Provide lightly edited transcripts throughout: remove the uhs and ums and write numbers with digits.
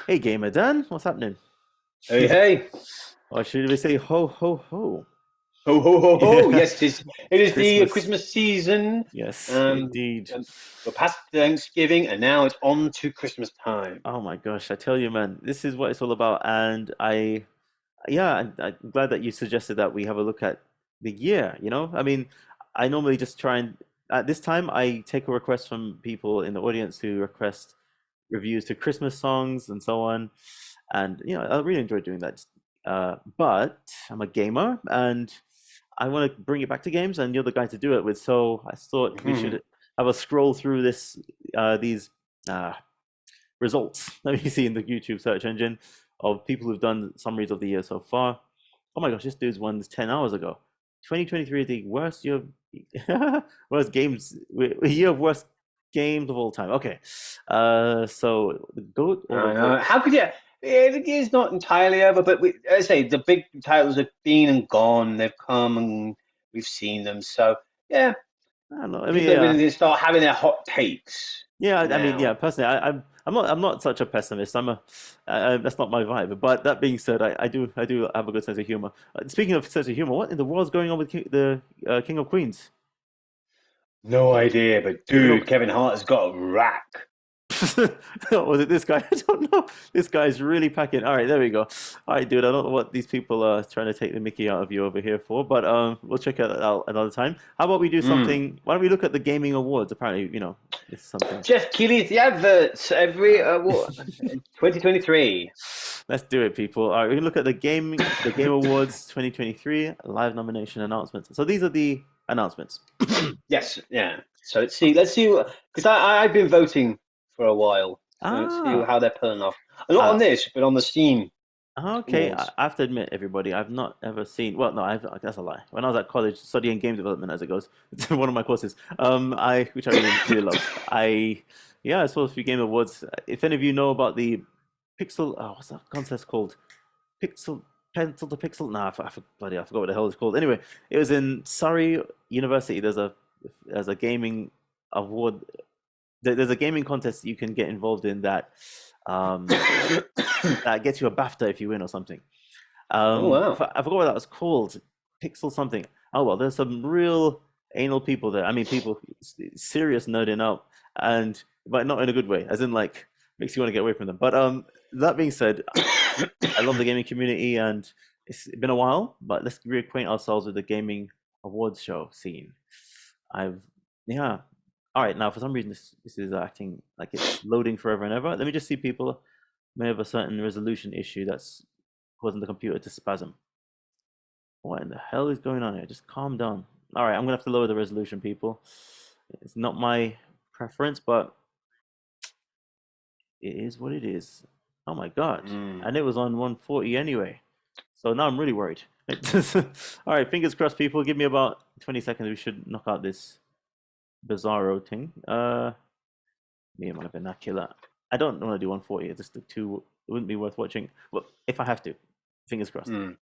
Hey, Gamer Dan, what's happening? Hey, hey. Or should we say ho, ho, ho? Ho, ho, ho, ho. Yeah, Yes, it it's is the Christmas. Christmas season. Yes, Um, indeed. we're past Thanksgiving and now it's on to Christmas time. Oh my gosh, I tell you, man, this is what it's all about. And I'm glad that you suggested that we have a look at the year, you know? I mean, I normally just try and, at this time, I take a request from people in the audience who request reviews to Christmas songs and so on. And, I really enjoy doing that. But I'm a gamer and I want to bring it back to games, and you're the guy to do it with. So I thought we Mhm. should have a scroll through these uh, results that we see in the YouTube search engine of people who've done summaries of the year so far. Oh my gosh, this dude's won this 10 hours ago. 2023 is the worst year, worst games, year of worst games of all time. Okay, so the GOAT or the I know. worst? How could you? It is not entirely over, but as I say, the big titles have been and gone. They've come and we've seen them. So, yeah, I don't know. I mean, people are yeah, going to start having their hot takes yeah. I mean, yeah. now. Personally, I'm not such a pessimist. That's not my vibe. But that being said, I do have a good sense of humor. Speaking of sense of humor, what in the world's going on with the King of Queens? No idea, but Kevin dude, Kevin Hart has got a rack. Was it this guy? I don't know. This guy's really packing. All right, there we go. All right, dude. I don't know what these people are trying to take the Mickey out of you over here for, but we'll check it out another time. How about we do Mm. something? Why don't we look at the gaming awards? Apparently, it's something. Jeff Keighley's the adverts every Uh, what 2023. let's do it, people. All right, we can look at the Game Awards 2023 live nomination announcements. So these are the announcements. Yes, yeah. So let's see, because I've been voting for a while. So let's see Ah, how they're pulling off. Not on uh, this, but on the Steam okay, Awards. I have to admit, everybody, I've not ever seen. Well, no, that's a lie. When I was at college studying game development, as it goes, it's one of my courses. Which I really loved. Yeah, I saw a few game awards. If any of you know about the Pixel, what's that contest called? Pixel Pencil to Pixel. Nah, bloody, I forgot what the hell it's called. Anyway, it was in Surrey University. There's a gaming award. There's a gaming contest you can get involved in um that gets you a BAFTA if you win or something. Oh wow. I forgot what that was called. Pixel something. Oh well, there's some real anal people there. I mean, people serious nerding out, and but not in a good way, as in like makes you want to get away from them. But that being said, I love the gaming community, and it's been a while. But let's reacquaint ourselves with the gaming awards show scene. I've yeah. All right, now for some reason this is acting like it's loading forever and ever. Let me just see people may have a certain resolution issue that's causing the computer to spasm. What in the hell is going on here? Just calm down. All right, I'm gonna have to lower the resolution, people. It's not my preference, but it is what it is. Oh my god. Mm. And it was on 140 anyway. So now I'm really worried. All right, fingers crossed, people. Give me about 20 seconds. We should knock out this bizarro thing. Me and my vernacular. I don't want to do 140. It's just the two. It wouldn't be worth watching. Well, if I have to. Fingers crossed. Mm.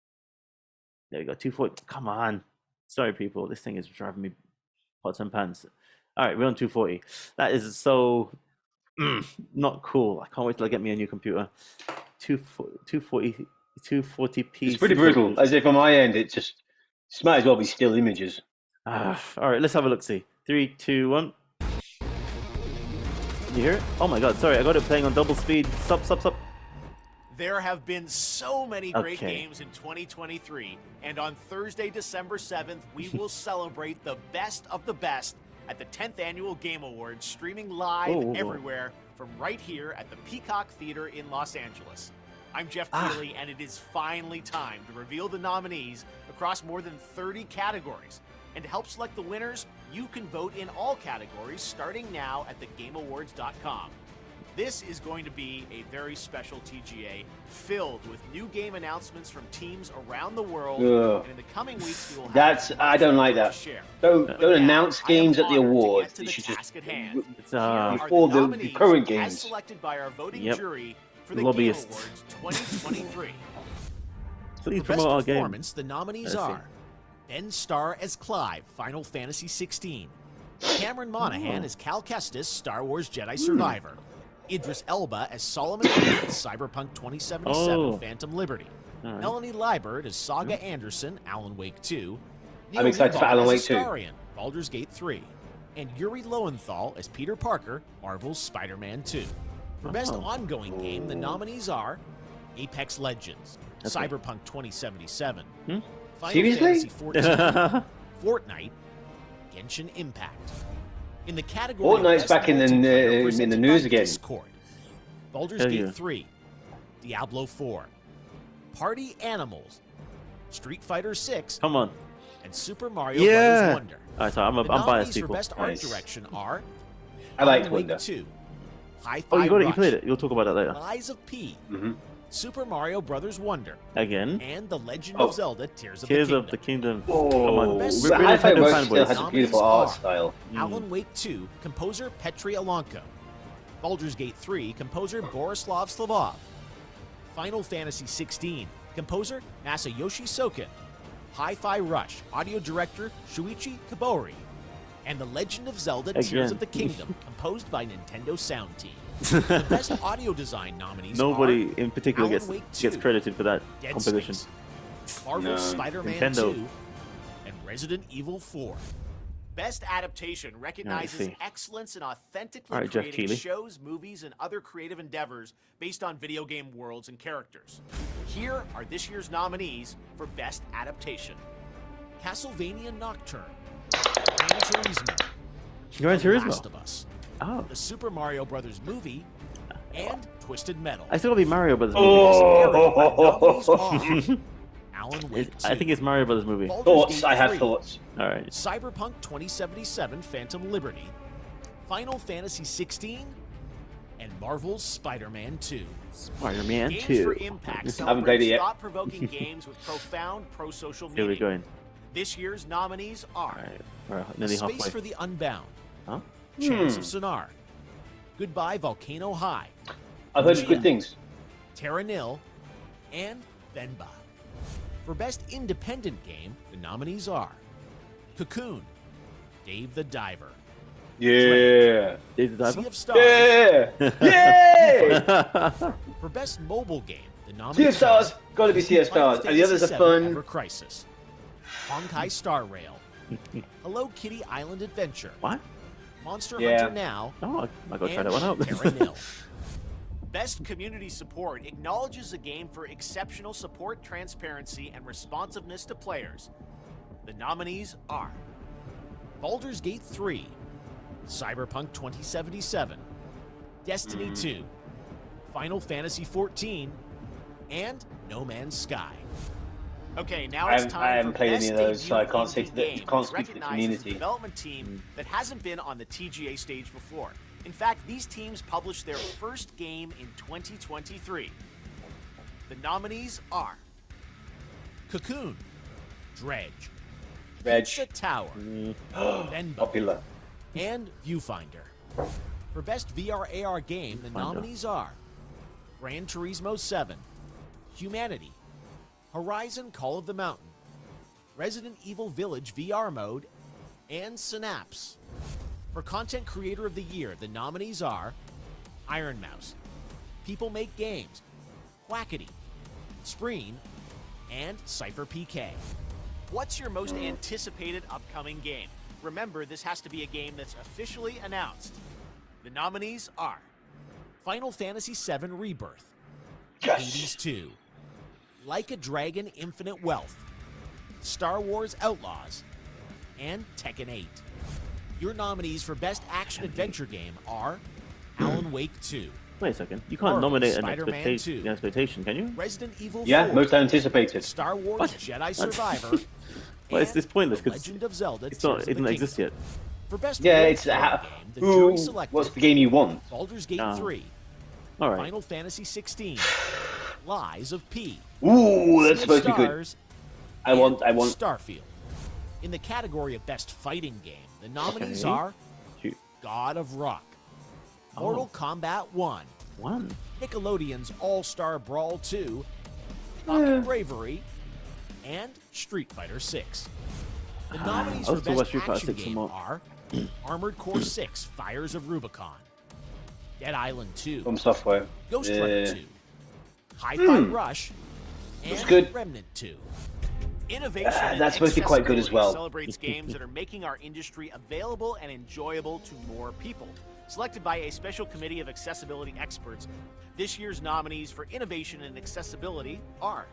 There we go. 240. Come on. Sorry, people. This thing is driving me pots and pans. All right, we're on 240. That is so not cool. I can't wait till I get me a new computer. 240, 240p It's pretty 60 brutal. resolution. As if on my end, it just might as well be still images. All right, let's have a look. See. Three, two, one. Can you hear it? Oh my god, sorry. I got it playing on double speed. Stop, stop, stop. There have been so many great Okay. games in 2023, and on Thursday, December 7th, we will celebrate the best of the best at the 10th Annual Game Awards, streaming live Whoa, whoa, whoa. everywhere from right here at the Peacock Theater in Los Angeles. I'm Jeff Ah. Keighley, and it is finally time to reveal the nominees across more than 30 categories. And to help select the winners, you can vote in all categories starting now at thegameawards.com. This is going to be a very special TGA filled with new game announcements from teams around the world. Ugh. And in the coming weeks, we will have That's I don't like much that. to share. Don't Now, announce I am games at the honored to awards. get to You the should just task at hand. It's Here are the before the nominees current as games. selected by our voting Yep. jury for the Game Lobbyists. Awards 2023. Please For best promote our game. performance, the nominees Let's see. are Ben Starr as Clive, Final Fantasy XVI. Cameron Monaghan Oh. as Cal Kestis, Star Wars Jedi Survivor. Idris Elba as Solomon Reed in Cyberpunk 2077 Oh. Phantom Liberty. All right. Melanie Liebert as Saga Anderson, Alan Wake 2. I'm excited for Newell Alan as Wake 2. Astarion, Baldur's Gate 3. And Yuri Lowenthal as Peter Parker, Marvel's Spider-Man 2. For Best Oh. Ongoing Game, the nominees are Apex Legends, Okay. Cyberpunk 2077, Hmm? Final Seriously? Fantasy 14, Fortnite, Genshin Impact. In the category of Fortnite's Best back in the Multiplayer, in presented the news by again. Discord, Baldur's Hell Gate yeah. 3, Diablo 4, Party Animals, Street Fighter 6, Come on. and Super Mario Yeah. Brothers Wonder. All right, so I'm The biased, nominees for people. Best Art Nice. Direction are I liked Alan Wake Wonder. 2, Hi-Fi Oh, you got it. You Rush, played it. You'll talk about that later. Lies of P, Hmm. Super Mario Brothers Wonder, Again. and The Legend Oh. of Zelda Tears of Tears the of Kingdom. the Kingdom. Oh, Come on. Best We're Super really Hi-Fi Nintendo Rush still fanboys. has a beautiful Nominees art are style. Alan Wake 2, composer Petri Alonko. Baldur's Gate 3, composer Borislav Slavov. Final Fantasy 16, composer Masayoshi Soken. Hi-Fi Rush, audio director Shuichi Kobori. And The Legend of Zelda Tears Again. of the Kingdom, composed by Nintendo Sound Team. The Best Audio Design nominees Nobody are in particular Alan gets Wake gets 2, credited for that Dead composition. Space, Marvel's No. Spider-Man Nintendo. 2, and Resident Evil 4. Best Adaptation recognizes see. excellence in authentically All right, Jeff creating Keighley. shows, movies, and other creative endeavors based on video game worlds and characters. Here are this year's nominees for Best Adaptation. Castlevania Nocturne, Gran Turismo, Gran The Last Turismo. of Us, Oh, the Super Mario Brothers movie, and Twisted Metal. I still gotta be Mario Brothers Oh. Nominees are Alan Wake 2, I think it's Mario Brothers movie. All Baldur's Thoughts? Gate I have 3, thoughts. right. Cyberpunk 2077 Phantom Liberty, Final Fantasy 16, and Marvel's Spider-Man 2. Spider-Man Games 2. for Impact Haven't played it celebrates yet. thought-provoking games with profound pro-social Here we meaning. going. This year's nominees are All right. We're nearly Space halfway. for the Unbound, Huh? Chance of Sonar, Goodbye Volcano High, I've heard Yeah. good things. Terra Nil, and Venba. For Best Independent Game, the nominees are Cocoon, Dave the Diver, Yeah. Dave the Sea Diver? of Stars. Yeah. Yeah. For Best Mobile Game, the Sea nominees of Stars. are Got to be Sea of Final Stars. And the others are Fantasy VII fun. Ever Crisis, Honkai Star Rail, Hello Kitty Island Adventure, What? Monster Yeah. Hunter Now, Oh, I gotta try and that one out. Terra Nil. Best Community Support acknowledges a game for exceptional support, transparency, and responsiveness to players. The nominees are Baldur's Gate 3, Cyberpunk 2077, Destiny 2, Final Fantasy 14, and No Man's Sky. Okay, now I it's haven't- time I haven't for played Best any of those, so I Debut can't Indie say to the- Game, can't which speak to the recognizes community. a development team that hasn't been on the TGA stage before. In fact, these teams published their first game in 2023. The nominees are Cocoon, Dredge, Reg. Pizza Tower, Venba, Popular. and Viewfinder. For Best VR AR Game, the nominees are Gran Turismo 7, Humanity, Horizon Call of the Mountain, Resident Evil Village VR Mode, and Synapse. For Content Creator of the Year, the nominees are Iron Mouse, People Make Games, Quackity, Spreen, and Cypher PK. What's your most anticipated upcoming game? Remember, this has to be a game that's officially announced. The nominees are Final Fantasy VII Rebirth, Yes. Hades 2, Like a Dragon Infinite Wealth, Star Wars Outlaws, and Tekken 8. Your nominees for Best Action Adventure Game are Alan Wake 2, Wait a second. You can't Marvel, nominate Spider-Man 2. an expectation, can you? Resident Evil Yeah, 4, most anticipated. Star Wars What? Jedi Survivor, Well, it's and this pointless The 'cause Legend of Zelda It's Tears not. of It the doesn't exist Kingdom. yet. For Best Yeah, Role it's Playing how. Game, the Who? jury selected What's the game you want? Baldur's Gate Ah. 3, All right. Final Fantasy 16, Lies of P, Ooh, that's Sea of supposed to be good. Stars, I want. and Starfield. In the category of Best Fighting Game, the nominees Okay. are Shoot. God of Rock, Oh. Mortal Kombat 1, One. Nickelodeon's All-Star Brawl 2, Pocket Bravery, and Street Fighter 6. The nominees I for was to watch Best Street Fighter Action 6 some Game more. are Armored Core 6 Fires of Rubicon, Dead Island 2, From Software. Ghost Yeah. Runner 2, Hi-Fi Rush, That's and good. Remnant 2. Innovation and That's supposed to be quite good as accessibility well. celebrates games that are making our industry available and enjoyable to more people. Selected by a special committee of accessibility experts, this year's nominees for innovation and accessibility are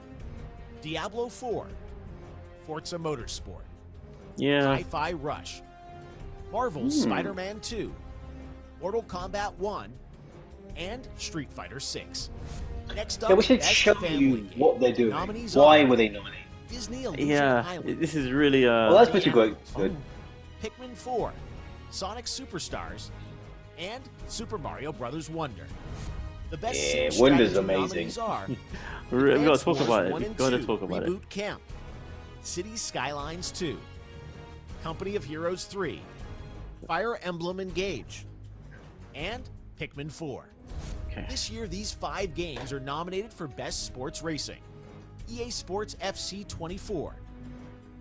Diablo 4, Forza Motorsport, Yeah. Hi-Fi Rush, Marvel's Spider-Man 2, Mortal Kombat 1, and Street Fighter 6. Next up, Yeah, we should Best show Family you Game. what they're doing. Nominees Why are were they nominated? Disney Illusion Yeah. Island, This is really Well, that's pretty Animals, good. Pikmin 4, Sonic Superstars, and Super Mario Bros. Wonder. The best Yeah, Sim Wonder's strategy amazing. nominees are we gotta Advance talk Wars about 1 it. and Gotta 2, talk about it. Reboot Camp, Cities Skylines 2, Company of Heroes 3, Fire Emblem Engage, and Pikmin 4. Okay. This year, these 5 games are nominated for Best Sports Racing. EA Sports FC 24,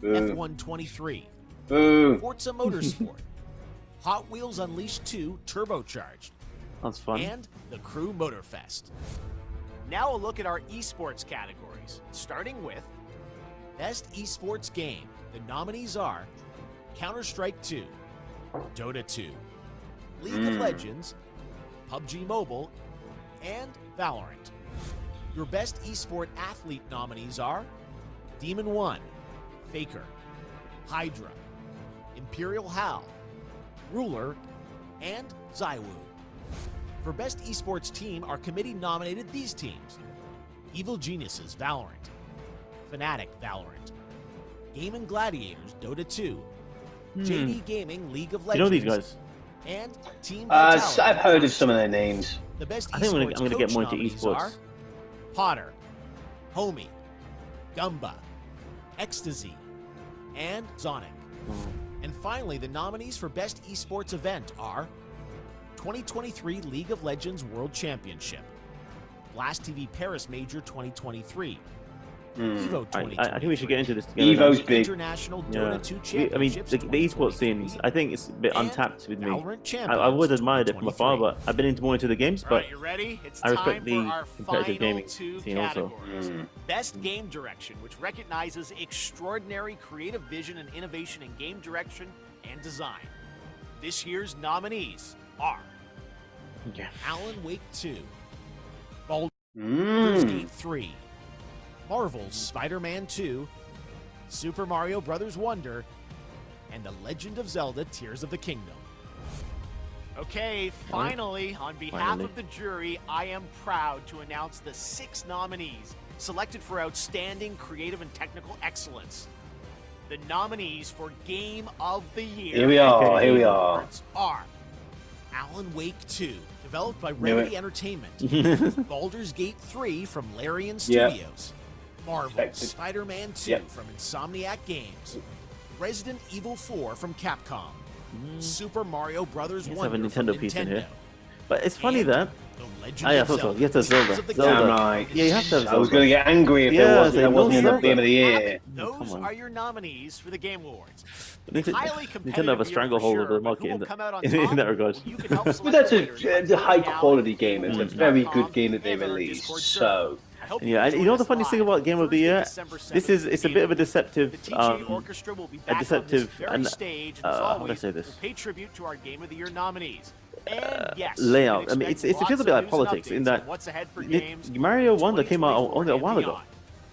Boo. F1 23, Boo. Forza Motorsport, Hot Wheels Unleashed 2 Turbocharged, That's fun. and The Crew Motorfest. now a look at our esports categories, starting with Best Esports Game. The nominees are Counter-Strike 2, Dota 2, League of Legends, PUBG Mobile, and Valorant. Your Best Esport Athlete nominees are Demon 1, Faker, Hydra, Imperial Hal, Ruler, and Zywoo. For Best Esports Team, our committee nominated these teams: Evil Geniuses Valorant, Fnatic Valorant, Game & Gladiators Dota 2, JD Gaming League of You Legends, know these guys? and Team I've Vitality heard of some of their names. The best I think I'm esports gonna get coach more into nominees esports. are Potter, Homie, Gumba, Ecstasy, and Zonic. And finally, the nominees for Best Esports Event are 2023 League of Legends World Championship, Blast TV Paris Major 2023, Evo I 2023, think we should get into this together. Evo's now. big. International Yeah. Dota 2 I mean, Championships the esports 2023, scenes, I think it's a bit and untapped with me. Valorant I Champions always admired it from afar, 2023. but I've been into more into the games. All But right, you ready? It's I respect time the for our competitive final gaming 2 scene also. categories. Best Game Direction, which recognizes extraordinary creative vision and innovation in game direction and design. This year's nominees are yeah. Alan Wake 2, Baldur's Gate 3, Marvel's Spider-Man 2, Super Mario Bros. Wonder, and The Legend of Zelda Tears of the Kingdom. Okay, finally, on behalf Finally. of the jury, I am proud to announce the 6 nominees selected for outstanding creative and technical excellence. The nominees for Game of the Year Here we are. Okay. Here we are. awards are Alan Wake 2, developed by Knew Remedy it. Entertainment. Baldur's Gate 3 from Larian Yeah. Studios. Marvel's Expected. Spider-Man 2 Yep. from Insomniac Games. Resident Evil 4 from Capcom. Super Mario Bros. Let's have a Wonder from Nintendo piece in here. Nintendo. But it's funny And that. The Legend I of thought so. Zelda Yes, that's Zelda. Tears of the Zelda. Damn Kingdom. right. Yeah, you have to have I was Zelda. going to get angry if Yeah, it wasn't. they It wasn't in the know Game of the Have Year. it. Those come on. are your nominees for the Game Awards. Nintendo, Highly Nintendo competitive have a year stranglehold for over the sure, but market who in, will come out on in top? that regard. Well, you can help But select that's the winners by it's a high voting now quality game. It's a very gameawards.com good game that they and on our released. Discord So, server. I hope Yeah, and can you know join the us funniest thing live about Game of the Thursday, Year? December This 7th is it's a bit of a deceptive The TG Orchestra will be back on this deceptive very and, stage, and how as do I always, say this? we'll pay tribute to our Game of the Year nominees. And yes, you layout. can I mean, expect it feels a lots bit of like news and politics in updates that on what's ahead for it- games Mario Wonder came out 2024 only a and while ago. beyond.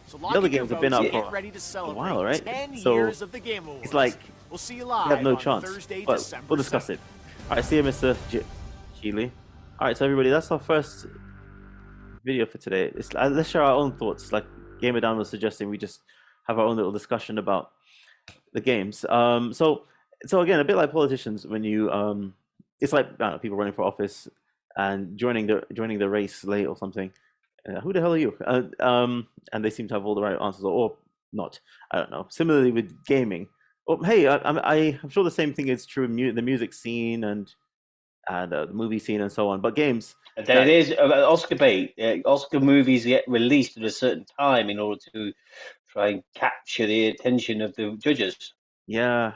So lock The other in your games have been votes out and for get ready to celebrate while, right? 10 So, years of the Game Awards. It's like we'll see you we live have no on chance. Thursday, But December we'll discuss 7th. it. All right, see you, Mr. Keeley. All right, so everybody, that's our first video for today. Let's share our own thoughts. Like Gamer Dan was suggesting, we just have our own little discussion about the games. So again, a bit like politicians, when you it's like I don't know, people running for office and joining the race late or something. Who the hell are you? And they seem to have all the right answers, or not. I don't know. Similarly with gaming. Oh, hey, I'm sure the same thing is true in the music scene and the movie scene and so on. But games, and then it is Oscar bait. Oscar movies get released at a certain time in order to try and capture the attention of the judges. yeah.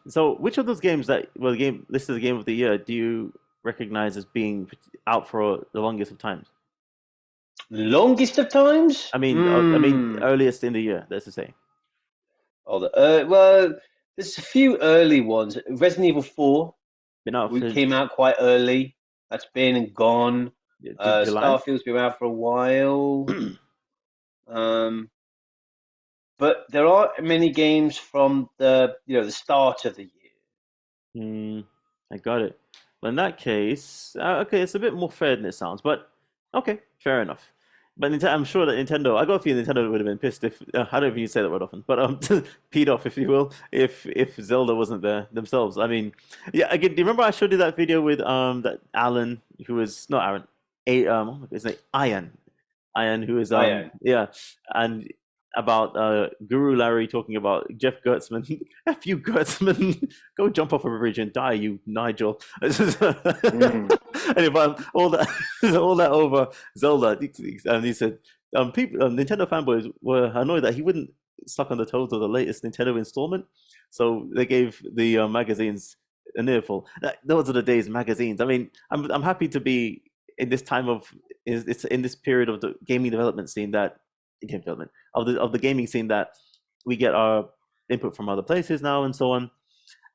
So which of those games that this is the game of the year? Do you recognized as being out for the longest of times. Longest of times? I mean, earliest in the year. That's to say. Oh, well, there's a few early ones. Resident Evil 4, Been out we since came out quite early. That's been and gone. July. Starfield's been out for a while. But there aren't many games from the start of the year. I got it. Well, in that case, okay, it's a bit more fair than it sounds, but okay, fair enough. But I'm sure that Nintendo, I got a feeling Nintendo would have been pissed if I don't know if you say that word often, but peed off, if you will, if Zelda wasn't there themselves. I mean, yeah. Again, do you remember I showed you that video with that Alan, who was not Aaron, his name Ian, who is Ian. yeah, and about Guru Larry talking about Jeff Gertzman. F you, Gertzman. Go jump off a bridge and die, you Nigel. Anyway, all that over Zelda. And he said, people, Nintendo fanboys were annoyed that he wouldn't suck on the toes of the latest Nintendo installment. So they gave the magazines an earful. Those are the days, magazines. I mean, I'm happy to be in this time of it's in this period of the gaming development scene that game development of the gaming scene that we get our input from other places now and so on.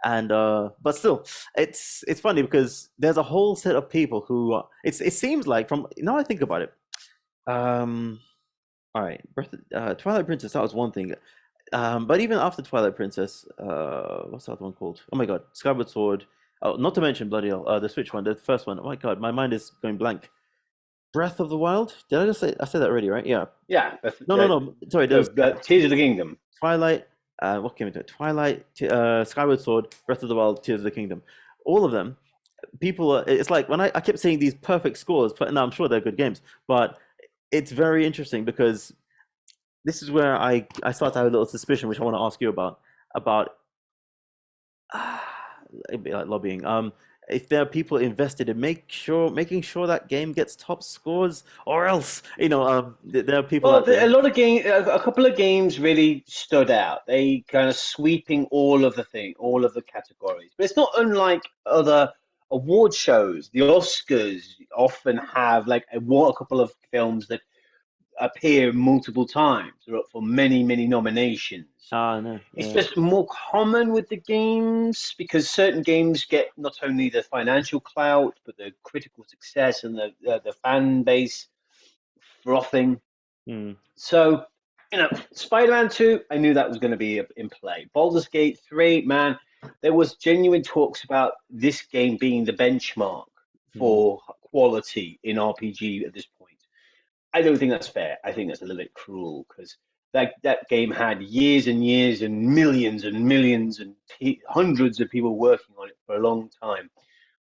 And but still, it's funny because there's a whole set of people who it seems like from now I think about it. All right, Twilight Princess, that was one thing. But even after Twilight Princess, what's the other one called? Oh my God, Skyward Sword. Oh, not to mention bloody hell, the Switch one, the first one. Oh my God, my mind is going blank. Breath of the Wild? Did I just say? I said that already, right? Yeah. Yeah. No. Sorry, there's Tears of the Kingdom. Twilight. What came into it? Twilight, Skyward Sword, Breath of the Wild, Tears of the Kingdom. All of them. People. It's like when I kept saying these perfect scores, but now I'm sure they're good games. But it's very interesting because this is where I start to have a little suspicion, which I want to ask you about it'd be like lobbying. If there are people invested in making sure that game gets top scores, or else there are people Well, out there. a couple of games really stood out. They kind of sweeping all of the categories. But it's not unlike other award shows. The Oscars often have like a couple of films that appear multiple times. They're up for many, many nominations. No, It's yeah. just more common with the games because certain games get not only the financial clout, but the critical success and the fan base frothing. So, Spider-Man 2, I knew that was going to be in play. Baldur's Gate 3, man, there was genuine talks about this game being the benchmark for quality in RPG at this point. I don't think that's fair. I think that's a little bit cruel because that game had years and years and millions and hundreds of people working on it for a long time.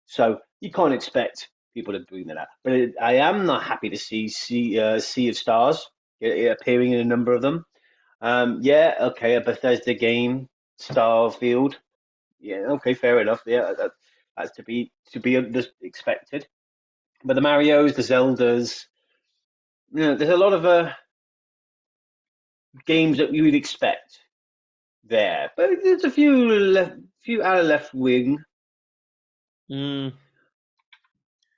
So you can't expect people to bring that up. But I am not happy to see Sea of Stars appearing in a number of them. Yeah, okay, a Bethesda game, Starfield. Yeah, okay, fair enough. Yeah, that's to be expected. But the Marios, the Zeldas, there's a lot of games that you would expect there, but there's a few out of left wing. I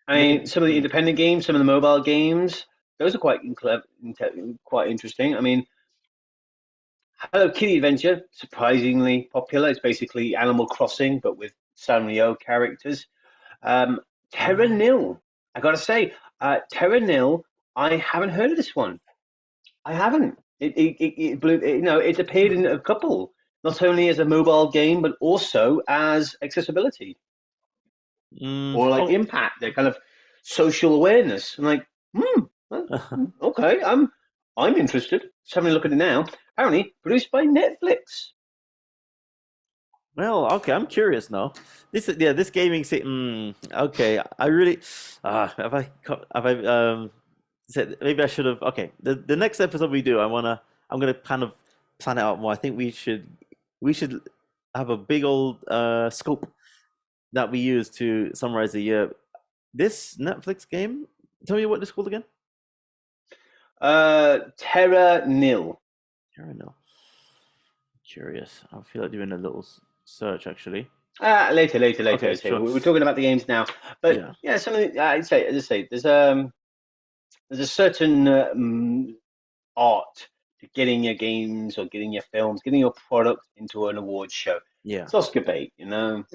mean, some of the independent games, some of the mobile games, those are quite interesting. I mean, Hello Kitty Adventure, surprisingly popular. It's basically Animal Crossing, but with Sanrio characters. Terra Nil, I gotta say, Terra Nil, I haven't heard of this one. I haven't. It appeared in a couple, not only as a mobile game, but also as accessibility or like impact, their kind of social awareness. I'm like, okay, I'm interested. Just having a look at it now. Apparently produced by Netflix. Well, okay, I'm curious now. This gaming scene. Okay, I really have I said maybe I should have. Okay, the next episode we do, I'm gonna kind of plan it out more. I think we should have a big old scope that we use to summarize the year. This Netflix game. Tell me what it's called again. Terra Nil. Terra Nil. Curious. I feel like doing a little search actually. Later. Okay, So sure. we're talking about the games now. But Yeah. yeah, something I'd say, as I say, there's a certain art to getting your games or getting your films, getting your product into an awards show. Yeah. It's Oscar bait, you know.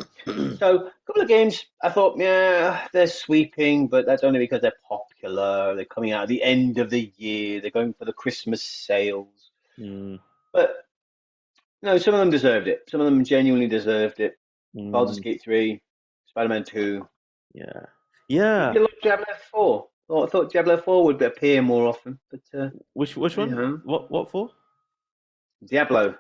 So a couple of games, I thought, yeah, they're sweeping, but that's only because they're popular. They're coming out at the end of the year. They're going for the Christmas sales. Mm, But no, some of them deserved it. Some of them genuinely deserved it. Baldur's mm, Gate 3, Spider-Man 2. yeah. Did Yeah. you like Diablo 4? Oh, I thought Diablo 4 would appear more often, but Which you one? know, What for? Diablo.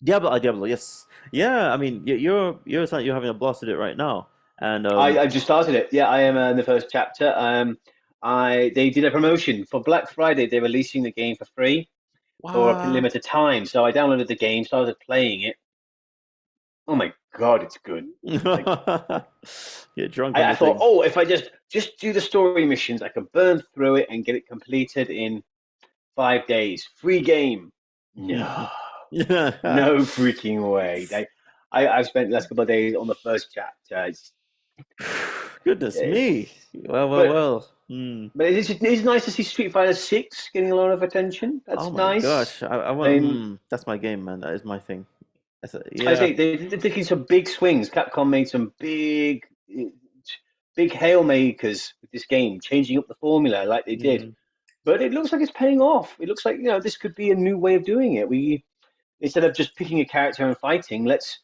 Diablo, yes. Yeah, I mean, you're having a blast at it right now. And I just started it. Yeah, I am in the first chapter. They did a promotion for Black Friday. They're releasing the game for free for a wow. limited time. So I downloaded the game, started playing it. Oh my God, it's good. Like Get drunk on I the thought, thing. oh, if I just do the story missions, I could burn through it and get it completed in 5 days. Free game. No, no freaking way. I've spent the last couple of days on the first chapter. Goodness me. It's, but Well. Hmm. But it's nice to see Street Fighter 6 getting a lot of attention. Oh That's my nice. gosh. I I want. mean, That's my game, man. That is my thing. I Yeah. say they're taking some big swings. Capcom made some big haymakers with this game, changing up the formula like they did. Mm, But it looks like it's paying off. It looks like, this could be a new way of doing it. We Instead of just picking a character and fighting, let's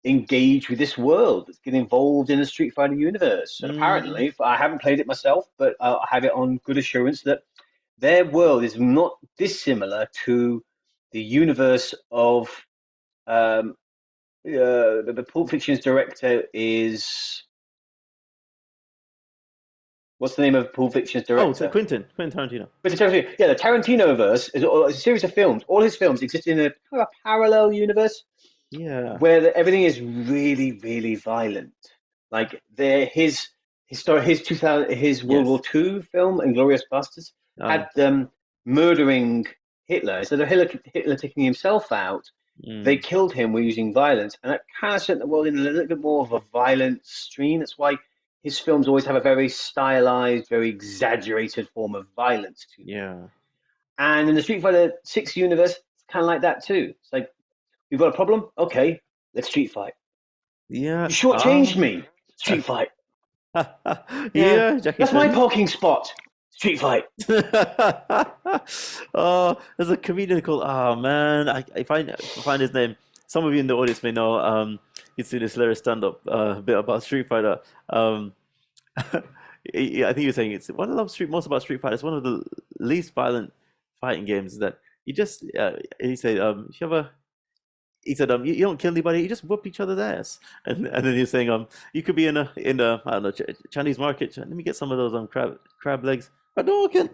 engage with this world. Let's get involved in the Street Fighter universe. And mm, apparently, I haven't played it myself, but I have it on good assurance that their world is not dissimilar to the universe of the Pulp Fiction's director is what's the name of Pulp Fiction's oh, it's director? Quentin Tarantino. Yeah, the Tarantino verse is a series of films. All his films exist in a parallel universe Yeah. where everything is really, really violent. Like his 2000 his World War Yes. II film, Inglorious Bastards, Oh. had them murdering Hitler. Instead of Hitler taking himself out, they Mm, killed him with using violence, and that kind of sent the world in a little bit more of a violent stream. That's why his films always have a very stylized, very exaggerated form of violence to them. yeah. And in the Street Fighter 6 universe, it's kind of like that too. It's like, we've got a problem? Okay, let's street fight. Yeah. You shortchanged me. Street fight. Yeah, Yeah, Jackie that's my Chan. parking spot. Street fight. Oh, there's a comedian called, oh man, I find his name. Some of you in the audience may know. He's doing this hilarious stand-up bit about Street Fighter. Um, I think you're saying it's what I love most about Street Fighter. It's one of the least violent fighting games that you just. He said, if you ever he said, you don't kill anybody, you just whoop each other's ass. And then he's saying, you could be in a I don't know Chinese market. Let me get some of those crab legs. Hadouken.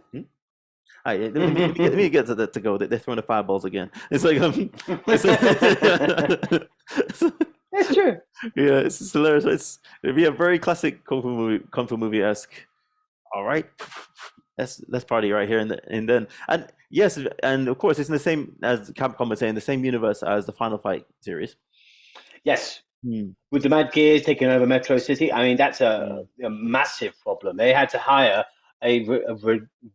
All right, let me get to that to go. They're throwing the fireballs again. It's like That's true. yeah, it's just hilarious. It'd be a very classic kung fu movie esque. All right, let's party right here and then and yes, and of course it's in the same as Capcom was saying, the same universe as the Final Fight series. Yes. Hmm. With the Mad Gears taking over Metro City, I mean, that's Hmm. a massive problem. They had to hire a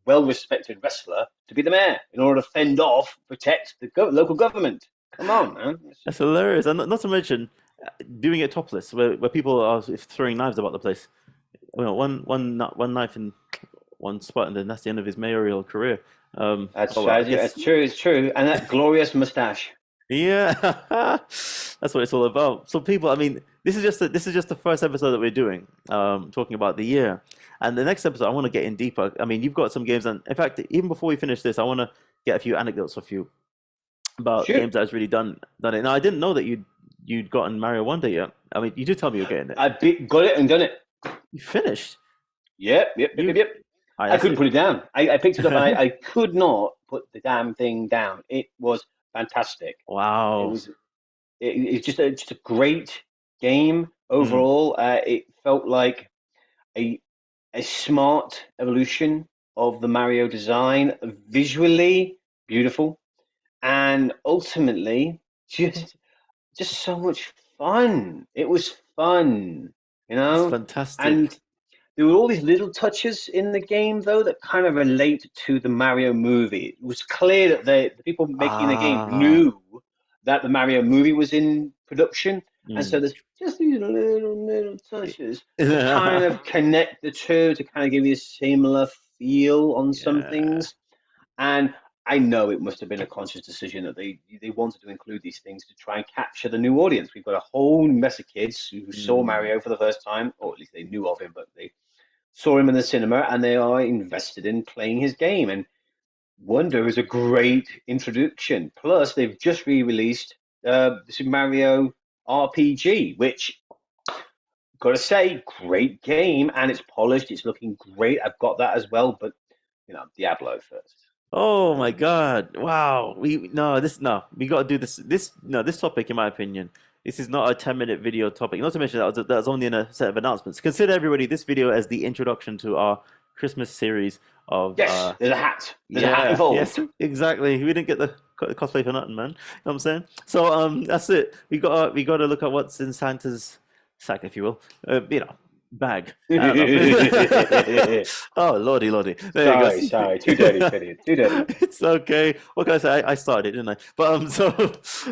well-respected wrestler to be the mayor in order to protect the local government. Come on, man. That's hilarious, and not to mention doing it topless, where people are throwing knives about the place. One knife in one spot, and then that's the end of his mayoral career. That's Oh well, I tragic. guess That's true. It's true. And that glorious mustache. yeah, that's what it's all about. So people, I mean, this is just the first episode that we're doing, talking about the year, and the next episode I want to get in deeper. I mean, you've got some games, and in fact, even before we finish this, I want to get a few anecdotes of you about Shoot. games that has really done it. Now, I didn't know that you'd gotten Mario Wonder yet. I mean, you did tell me you're getting it. Got it and done it. You finished. You, Yep. I I couldn't see. put it down. I picked it up and I could not put the damn thing down. It was fantastic. It Wow. was it's just a great game Mm, overall. It felt like a a smart evolution of the Mario design, visually beautiful, and ultimately just so much fun. It was fun, It's fantastic. And there were all these little touches in the game, though, that kind of relate to the Mario movie. It was clear that the people making the game Ah, knew that the Mario movie was in production. And so mm. there's just these little touches to kind of connect the two, to kind of give you a similar feel on some Yeah. things. And I know it must have been a conscious decision that they wanted to include these things to try and capture the new audience. We've got a whole mess of kids who saw Mm. Mario for the first time, or at least they knew of him, but they saw him in the cinema and they are invested in playing his game. And Wonder is a great introduction. Plus, they've just re-released the Super Mario RPG, which, gotta say, great game, and it's polished. It's looking great. I've got that as well, but Diablo first. Oh my God. Wow. We got to do this topic, in my opinion. This is not a 10-minute video topic. Not to mention that was only in a set of announcements. Consider everybody this video as the introduction to our Christmas series of Yes, there's a hat. There's a hat yeah, yes, involved. exactly. We didn't get the cosplay for nothing, man. You know what I'm saying? So that's it. We got to look at what's in Santa's sack, if you will. Bag. I don't know. Oh, lordy, lordy. There you go. Sorry, too dirty, Pidian, too dirty. It's okay. What can I say? I started, didn't I? But so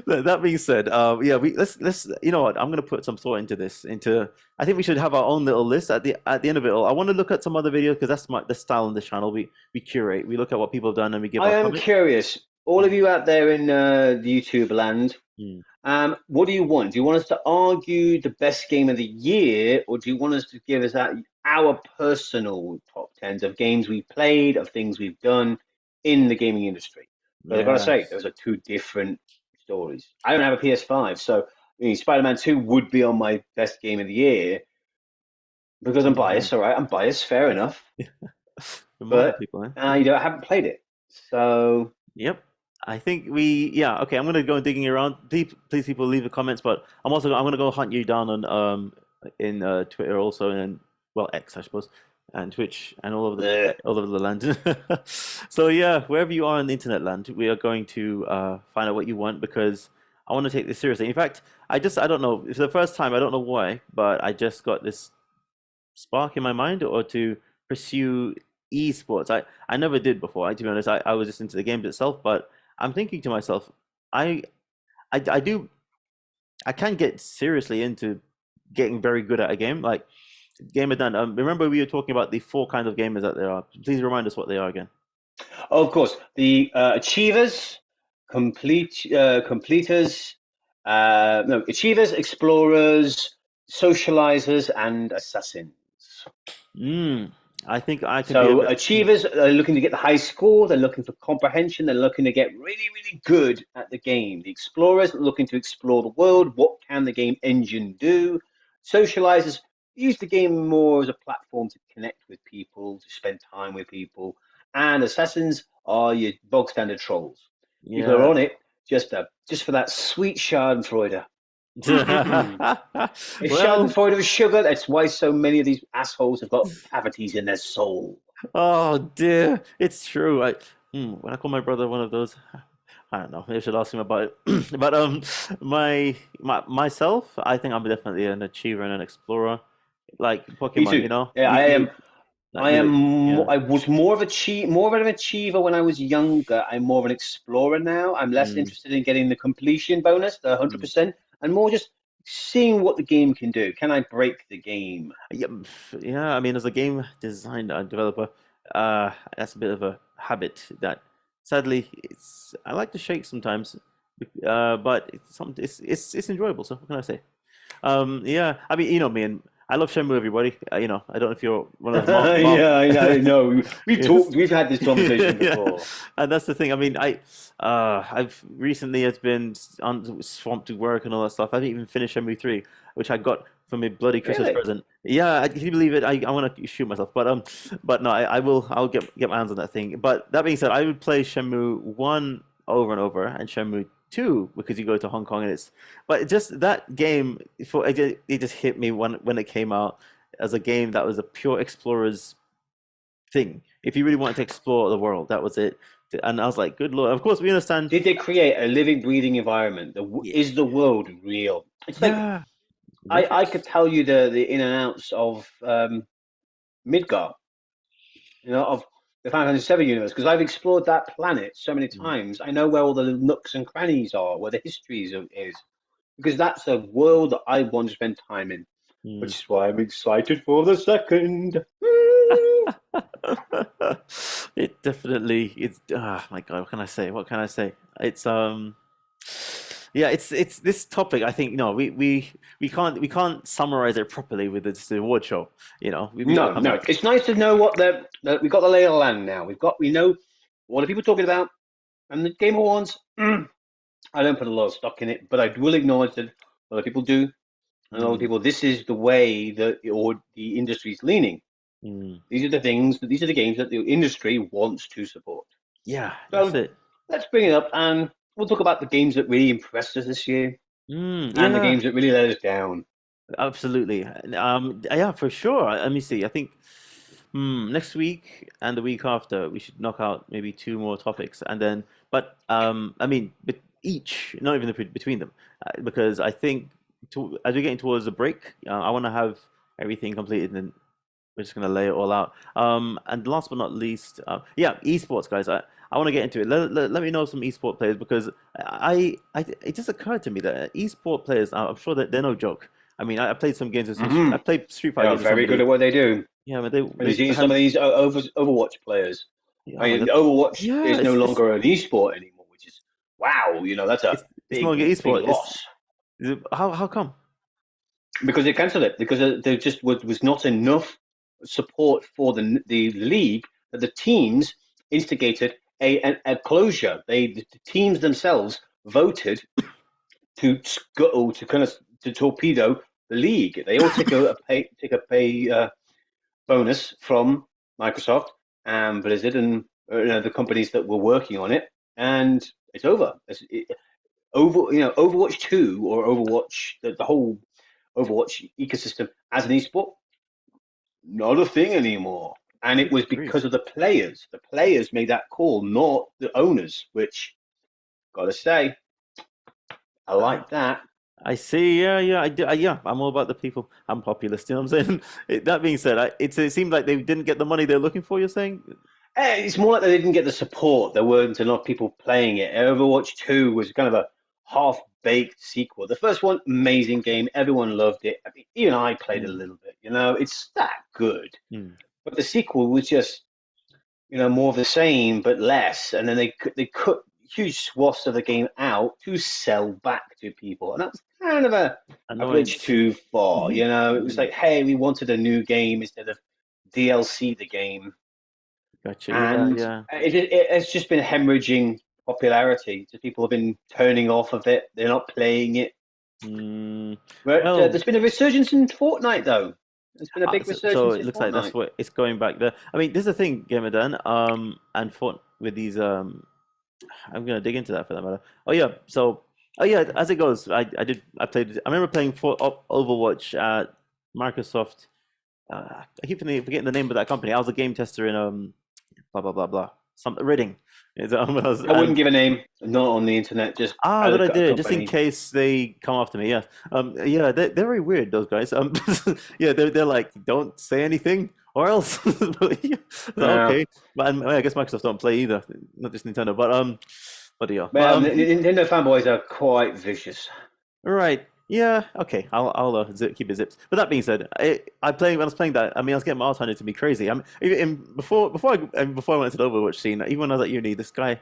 that being said, yeah, let's you know what? I'm gonna put some thought into this. I think we should have our own little list at the end of it all. I want to look at some other videos because that's the style on this channel. We curate. We look at what people have done and we give I our am comments. curious, all of you out there in the YouTube land, Hmm. what do you want? Do you want us to argue the best game of the year, or do you want us to give us our personal top tens of games we've played, of things we've done in the gaming industry? But I've got to Yeah. say, those are two different stories. I don't have a PS5, so Spider-Man 2 would be on my best game of the year because I'm biased. All right, I'm biased, fair enough. Remarkable But people, eh? I haven't played it, so. Yep. I think yeah, okay, I'm gonna go digging around. Please people leave the comments, but I'm gonna go hunt you down on in Twitter also, and well, X I suppose, and Twitch and Ugh. all over the land. So yeah, wherever you are in the internet land, we are going to find out what you want because I want to take this seriously. In fact, I don't know, it's the first time, I don't know why, but I just got this spark in my mind or to pursue esports. I never did before. To be honest, I was just into the games itself, but I'm thinking to myself, I I do I can get seriously into getting very good at a game. Like Gamer Dan, remember we were talking about the four kinds of gamers that there are. Please remind us what they are again. Oh, of course, the achievers, completers, no, achievers, explorers, socializers, and assassins. Mm, I think I can be a So bit. achievers are looking to get the high score, they're looking for comprehension, they're looking to get really, really good at the game. The explorers are looking to explore the world, what can the game engine do? Socializers use the game more as a platform to connect with people, to spend time with people. And assassins are your bog standard trolls. People are Yeah. on it just for that sweet Schadenfreude. If Well, Schadenfreude was sugar, that's why so many of these assholes have got cavities in their soul. oh dear, it's true. When I call my brother one of those, I don't know. Maybe I should ask him about it. But myself, I think I'm definitely an achiever and an explorer, like Me Pokemon. too. Yeah, I am. Like you, yeah. I was more of an achiever when I was younger. I'm more of an explorer now. I'm less Mm, interested in getting the completion bonus, the mm. 100%, and more just seeing what the game can do. Can I break the game? Yeah, yeah. I mean, as a game designer and developer, that's a bit of a habit that sadly I like to shake sometimes. But it's enjoyable. So what can I say? Yeah. I mean, you know me, and I love Shenmue. Everybody, I don't know if you're one of those Yeah, I know. Yes. We've had this conversation Yeah, before. and that's the thing. I mean, I've recently has been swamped with work and all that stuff. I haven't even finished MU3, which I got from a bloody Christmas Really? present. Yeah, can you believe it? I want to shoot myself, but no, I'll get my hands on that thing. But that being said, I would play Shenmue 1 over and over, and Shenmue 2 because you go to Hong Kong and but just that game it just hit me when it came out as a game that was a pure explorer's thing. If you really wanted to explore the world, that was it. And I was like, good lord. Of course, we understand. Did they create a living, breathing environment? Yeah, Is the world real? It's like yeah, I could tell you the in and outs of Midgar, of the Final Fantasy VII universe, because I've explored that planet so many Mm. times. I know where all the nooks and crannies are, where the histories is, because that's a world that I want to spend time in, Mm. which is why I'm excited for the second. It definitely it's my God, what can I say? What can I say? It's yeah, it's this topic. I think we can't summarize it properly with this award show. We got to No, come no. back. It's nice to know what we got the lay of the land now. We know what are people talking about, and the Game Awards. I don't put a lot of stock in it, but I will acknowledge that a lot of people do, and a lot of Mm, people. This is the way that the industry is leaning. mm. These are the games that the industry wants to support. Yeah, that's So it. let's bring it up, and we'll talk about the games that really impressed us this year, and the Yeah, games that really let us down. absolutely. Yeah, for sure. Let me see. I think next week and the week after we should knock out maybe two more topics, and then. But I mean, each, not even between them, because I think as we're getting towards the break, I want to have everything completed, and then we're just gonna lay it all out. And last but not least, yeah, esports guys. I want to get into it. Let me know some esport players because it just occurred to me that esport players, I'm sure that they're no joke. I mean, I played some games with I played Street They Fighter are games with very good somebody. at what they do. Yeah, but Have you they seen some have of these Overwatch players? I oh, mean, Overwatch yeah, is no longer an esport anymore, which is wow. That's a it's no longer big esport. loss How come? because they cancelled it because there just was not enough support for the league that the teams instigated a closure. The teams themselves voted to scuttle to kind of to torpedo the league. They all take a pay bonus from Microsoft and Blizzard and the companies that were working on it, and it's over. Overwatch 2 or Overwatch, the whole Overwatch ecosystem as an esport, not a thing anymore. And it Good was grief. because of the players. The players made that call, not the owners, which, gotta say, I Ah, like that. I see. Yeah, yeah, I do. Yeah, I'm all about the people. I'm populist. You know what I'm saying? That being said, it seemed like they didn't get the money they're looking for. You're saying? It's more like they didn't get the support. There weren't enough people playing it. Overwatch 2 was kind of a half-baked sequel. The first one, amazing game. Everyone loved it. I mean, even I played it a Mm, little bit. It's that good. mm, But the sequel was just, more of the same but less. And then they cut huge swaths of the game out to sell back to people, and that was kind of a bridge annoyance. too far. It was Mm, like, hey, we wanted a new game instead of DLC the game, gotcha. Yeah, and yeah. it's just been hemorrhaging popularity. Just people have been turning off of it. They're not playing it. Mm, But well, there's been a resurgence in Fortnite, though. There's been a big so resurgence it in looks like that's Fortnite. what it's going back there. I mean, there's a thing, Gamer Dan. And for with these I'm gonna dig into that for that matter. Oh yeah, so yeah, as it goes, I played. I remember playing for Overwatch at Microsoft. I keep forgetting the name of that company. I was a game tester in blah blah blah blah some Reading. I wouldn't And give a name, not on the internet, just but I a did just in company. case they come after me. Yeah, yeah, they're very weird those guys. Yeah, they're like don't say anything or else. Yeah, so, Yeah. okay, but I guess Microsoft don't play either, not just Nintendo. But yeah, but Well, Nintendo fanboys are quite vicious. right. Yeah. Okay. I'll keep it zips. But that being said, when I was playing that, I mean, I was getting my ass handed to me crazy. Before I went to the Overwatch scene, even when I was at uni, this guy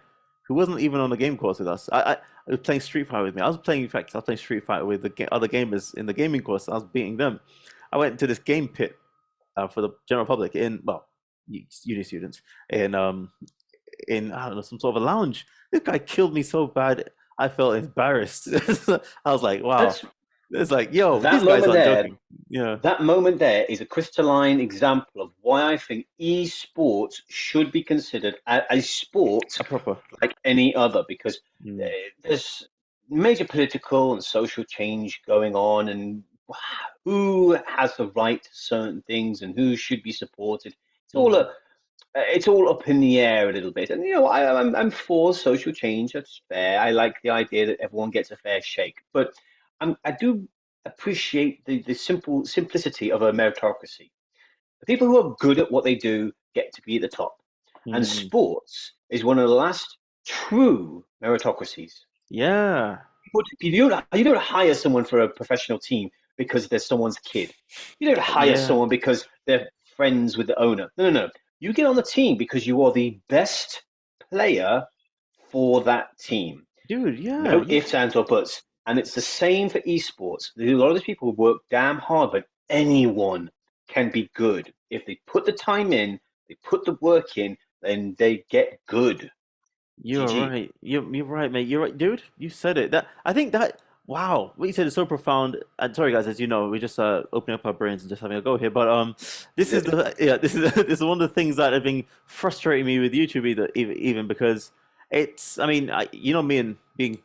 who wasn't even on the game course with us, I was playing Street Fighter with me. In fact, I was playing Street Fighter with the other gamers in the gaming course. I was beating them. I went to this game pit for the general public uni students in I don't know some sort of a lounge. This guy killed me so bad. I felt embarrassed. I was like, wow. That's It's like, yo, that these guys moment aren't there. joking. Yeah, That moment there is a crystalline example of why I think esports should be considered a sport a proper. like any other, because Mm, there's major political and social change going on, and who has the right to certain things and who should be supported. It's all mm, a it's all up in the air a little bit. And I'm for social change. That's fair. I like the idea that everyone gets a fair shake, but I do. appreciate the simplicity of a meritocracy. The people who are good at what they do get to be at the top. And Mm. sports is one of the last true meritocracies. Yeah. You don't hire someone for a professional team because they're someone's kid. You don't hire Yeah. someone because they're friends with the owner. No, no, no. You get on the team because you are the best player for that team. Dude, yeah. No ifs, ands, or buts. And it's the same for esports. A lot of these people work damn hard, but anyone can be good. If they put the time in, they put the work in, then they get good. You're GG. right. You're right, mate. You're right, dude. You said it. That I think that wow, what you said is so profound. And sorry, guys, as you know, we're just opening up our brains and just having a go here. But this is the yeah, this is this is one of the things that have been frustrating me with YouTube even because it's. I mean, you know me and being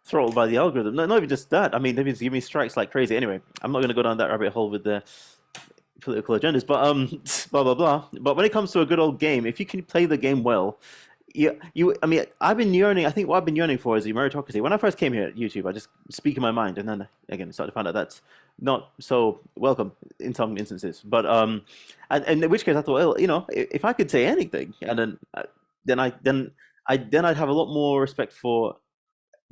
throttled by the algorithm. Not even just that. I mean, they've been giving me strikes like crazy. Anyway, I'm not going to go down that rabbit hole with the political agendas, but blah blah blah. But when it comes to a good old game, if you can play the game well, I mean, I've been yearning. I think what I've been yearning for is the meritocracy. When I first came here at YouTube, I just speak in my mind, and then again, started to find out that's not so welcome in some instances. But and in which case, I thought, well, you know, if I could say anything, and then I'd have a lot more respect for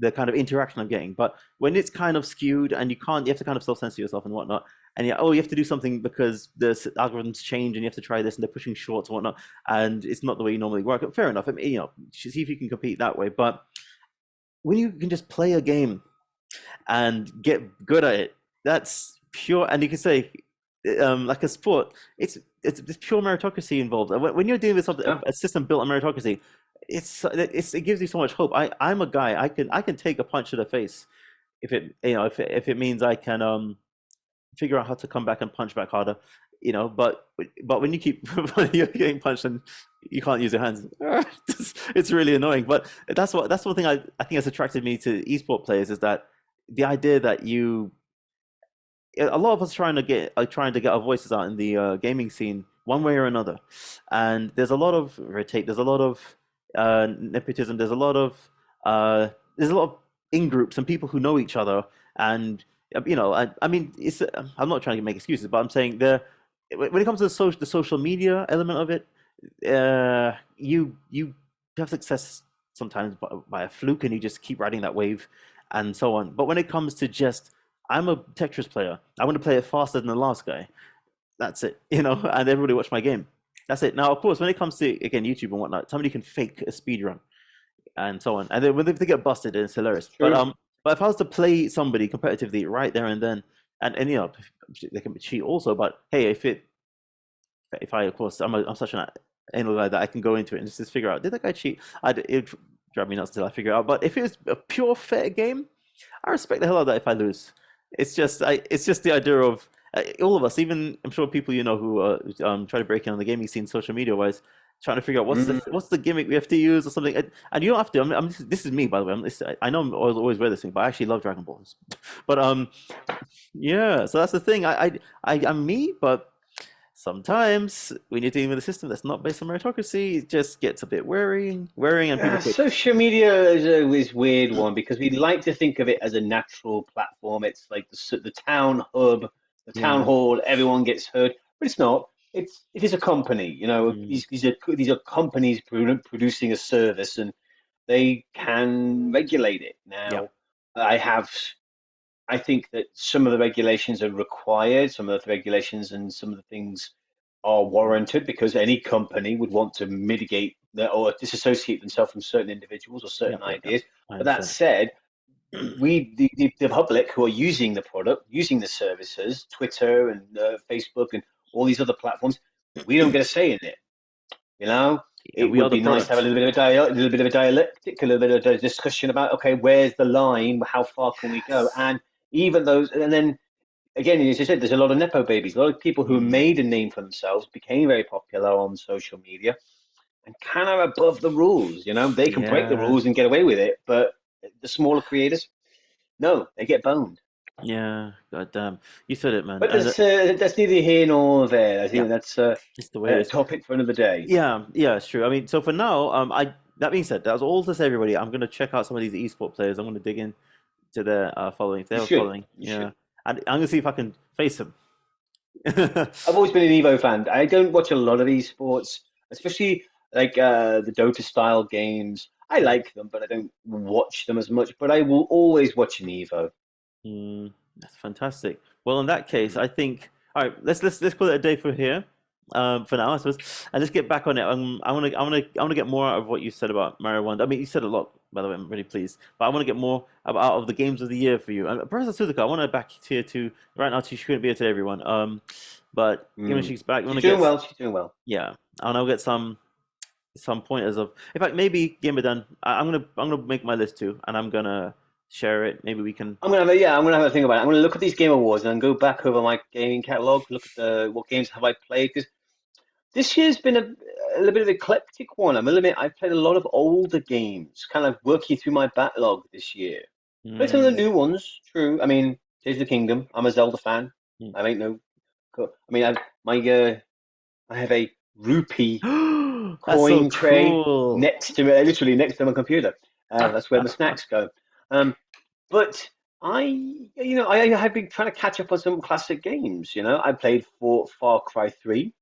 the kind of interaction I'm getting. But when it's kind of skewed and you have to kind of self-censor yourself and whatnot. And yeah, oh, you have to do something because the algorithms change and you have to try this and they're pushing shorts and whatnot. And it's not the way you normally work. Fair enough. I mean, you know, see if you can compete that way. But when you can just play a game and get good at it, that's pure. And you can say, like a sport, it's pure meritocracy involved. When you're dealing with something, a system built on meritocracy, it gives you so much hope. I'm a guy. I can take a punch to the face if it means I can figure out how to come back and punch back harder, you know. But when you keep when you're getting punched and you can't use your hands, it's really annoying. But that's one thing I think has attracted me to esport players is that the idea that a lot of us are trying to get our voices out in the gaming scene one way or another, and there's a lot of red tape. There's a lot of nepotism. There's a lot of in groups and people who know each other, and you know, I mean, I'm not trying to make excuses, but I'm saying when it comes to the social media element of it, you have success sometimes by a fluke, and you just keep riding that wave, and so on. But when it comes to just I'm a Tetris player. I want to play it faster than the last guy. That's it, you know, and everybody watch my game. That's it. Now, of course, when it comes to, again, YouTube and whatnot, somebody can fake a speed run and so on. And then when they get busted, it's hilarious. True. But if I was to play somebody competitively right there and then, and you know, they can cheat also, but hey, if I, of course, I'm such an anal guy that I can go into it and just figure out, did that guy cheat? It'd drive me nuts till I figure it out. But if it was a pure fair game, I respect the hell out of that if I lose. It's just the idea of all of us, even I'm sure people you know who try to break in on the gaming scene, social media wise, trying to figure out what's the gimmick we have to use or something. And you don't have to. this is me, by the way. I know I'm always wear this thing, but I actually love Dragon Balls. But yeah. So that's the thing. I'm me, but sometimes when you're dealing with a system that's not based on meritocracy, it just gets a bit wearing, and people quit. Social media is a weird one because we like to think of it as a natural platform. It's like the town hub, the town hall, everyone gets heard, but it's not. It is a company, you know. These are companies producing a service, and they can regulate it. Now, I think that some of the regulations are required, some of the regulations and some of the things are warranted because any company would want to mitigate or disassociate themselves from certain individuals or certain ideas. But that said, the public who are using the product, using the services, Twitter and Facebook and all these other platforms, we don't get a say in it. You know, it would be nice to have a little bit of a dialectic, a little bit of a discussion about, okay, where's the line? How far can we go? And even those, and then again, as you said, there's a lot of nepo babies, a lot of people who made a name for themselves, became very popular on social media, and kind of above the rules. You know, they can break the rules and get away with it, but the smaller creators, no, they get boned. Yeah, goddamn, you said it, man. But that's neither here nor there. I think that's it's the way a topic for another day. Yeah, it's true. I mean, so for now, that being said, that was all to say, everybody. I'm going to check out some of these esport players. I'm going to dig in to their following. If they You were should. following, You yeah. should. And I'm gonna see if I can face him. I've always been an Evo fan. I don't watch a lot of esports, especially like the Dota style games. I like them, but I don't watch them as much. But I will always watch an Evo. That's fantastic. Well, in that case, I think all right. Let's call it a day for here. For now, I suppose, and let's get back on it. I wanna get more out of what you said about Mario Wonder. I mean, you said a lot, by the way. I'm really pleased, but I want to get more out of the games of the year for you. And Professor Suzuka, I want to back here too. Right now, she couldn't be here today, everyone. But given she's back, I want She's to doing get well. She's doing well. yeah, and I'll get some pointers of. In fact, maybe Gamer Done. I'm gonna make my list too, and I'm gonna share it. Maybe we can. I'm gonna have a think about it. I'm gonna look at these Game Awards and then go back over my gaming catalog, look at what games have I played, because this year's been a little bit of an eclectic one. I must admit, I've played a lot of older games, kind of working through my backlog this year. Played some of the new ones, true. I mean, Tears of the Kingdom. I'm a Zelda fan. I ain't no. I mean, I have a rupee That's so coin tray cool. next to me, literally next to my computer. That's where my snacks go. But I have been trying to catch up on some classic games. I played Far Cry 3,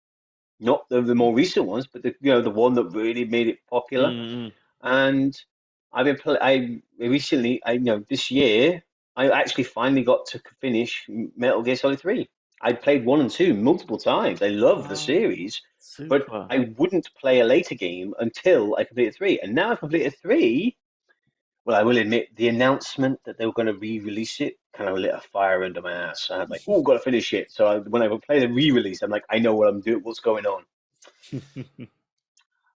not the more recent ones, but the one that really made it popular. And I've been recently, this year, I actually finally got to finish Metal Gear Solid 3. I played 1 and 2 multiple times. I love the series, but Super. I wouldn't play a later game until I completed 3. And now I've completed 3. Well, I will admit the announcement that they were going to re-release it kind of lit a fire under my ass. I was like, "Oh, got to finish it." So when I play the re-release, I'm like, "I know what I'm doing. What's going on?"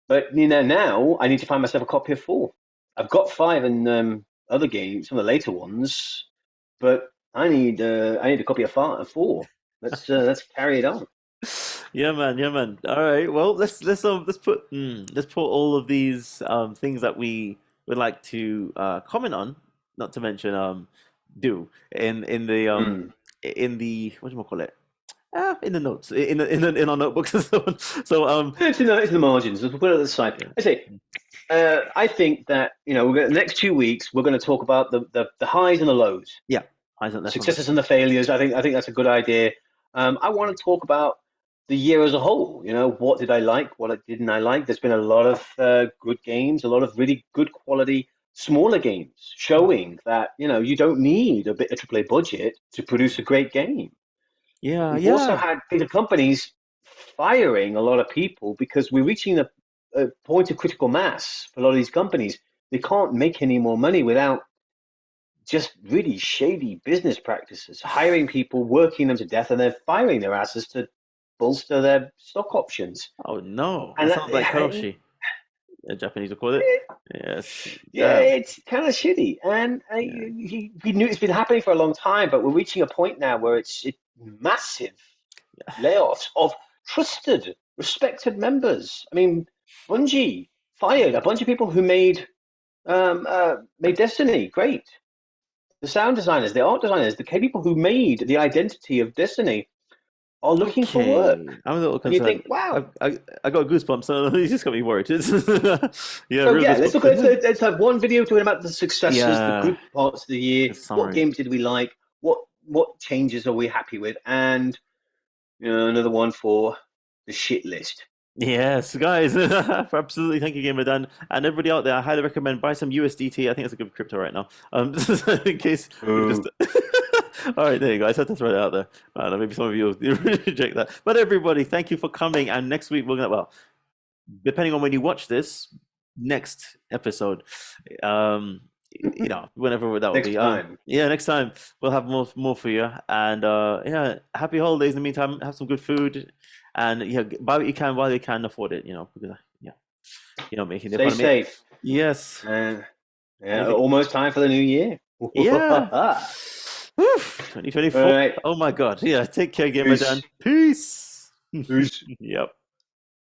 But now I need to find myself a copy of 4. I've got 5 and other games, some of the later ones, but I need a copy of 4. Let's carry it on. Yeah, man. Yeah, man. All right. Well, let's put all of these things that we would like to comment on, not to mention do in the what do you call it? In the notes, in our notebooks and so on. So It's in the margins. We'll put it at the side. I say, I think that the next 2 weeks we're going to talk about the highs and the lows. yeah, I think that's Successes and the failures. I think that's a good idea. I want to talk about the year as a whole. What did I like? What didn't I like? There's been a lot of good games, a lot of really good quality smaller games showing that you don't need a AAA budget to produce a great game. Yeah, We've yeah. also had bigger companies firing a lot of people because we're reaching a point of critical mass for a lot of these companies. They can't make any more money without just really shady business practices, hiring people, working them to death, and then firing their asses to bolster their stock options. Oh no, And that sounds like karoshi. Japanese would call it. Yes. Yeah, Damn. it's kind of shitty. And we knew it's been happening for a long time, but we're reaching a point now where it's massive layoffs of trusted, respected members. I mean, Bungie fired a bunch of people who made Destiny great. The sound designers, the art designers, the people who made the identity of Destiny are looking for work. I'm a little And you concerned. think, wow. I got goosebumps, so you just got me worried. Yeah, So real yeah, goosebumps. let's have one video talking about the successes, the good parts of the year. The summary. What games did we like? What changes are we happy with? And another one for the shit list. Yes, guys, absolutely. Thank you, Gamer Dan, and everybody out there. I highly recommend buy some USDT. I think it's a good crypto right now. In case. Just... All right, there you go. I just had to throw that out there. I don't know, maybe some of you will reject that. But everybody, thank you for coming. And next week we're gonna, depending on when you watch this, next episode, whenever that will be. Next time we'll have more for you. And happy holidays. In the meantime, have some good food. And buy what you can while you can afford it, because making the Stay economy. safe. Yes. Almost time for the new year. Yeah. 2024. Right. Oh my God. Yeah. Take care, Gamer Dan. Peace. Peace. Yep.